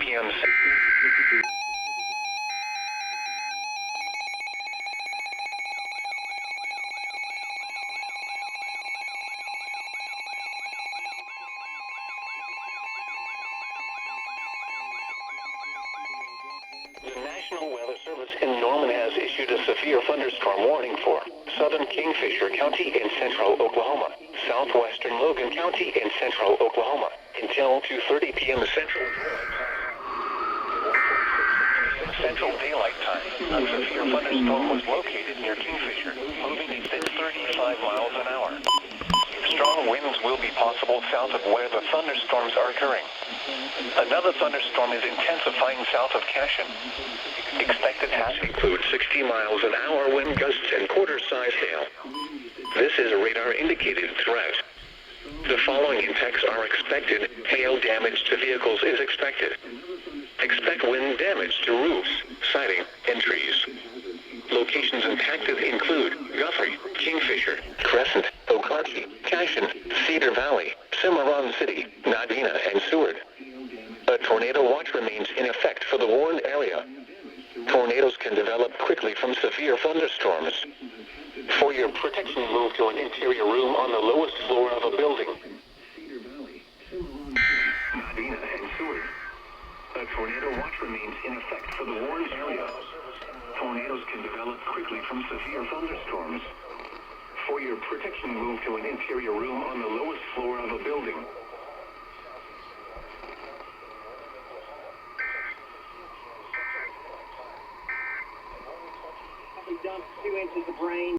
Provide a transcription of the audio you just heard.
PM. The National Weather Service in Norman has issued a severe thunderstorm warning for southern Kingfisher County in central Oklahoma, southwestern Logan County in central Oklahoma, until 2:30 p.m. Central Daylight Time. A severe thunderstorm was located near Kingfisher, moving at 35 miles an hour. Strong winds will be possible south of where the thunderstorms are occurring. Another thunderstorm is intensifying south of Cashion. Expected hash includes 60 miles an hour wind gusts and quarter-size hail. This is a radar-indicated threat. The following impacts are expected. Hail damage to vehicles is expected. Expect wind damage to roofs, siding, and trees. Locations impacted include Guthrie, Kingfisher, Crescent, Okarche, Cashion, Cedar Valley, Cimarron City, Nadina, and Seward. A tornado watch remains in effect for the warned area. Tornadoes can develop quickly from severe thunderstorms. For your protection, move to an interior room on the lowest floor of a building. Nadina and Seward. A tornado watch remains in effect for the warned area. Tornadoes can develop quickly from severe thunderstorms. For your protection, move to an interior room on the lowest floor of a building.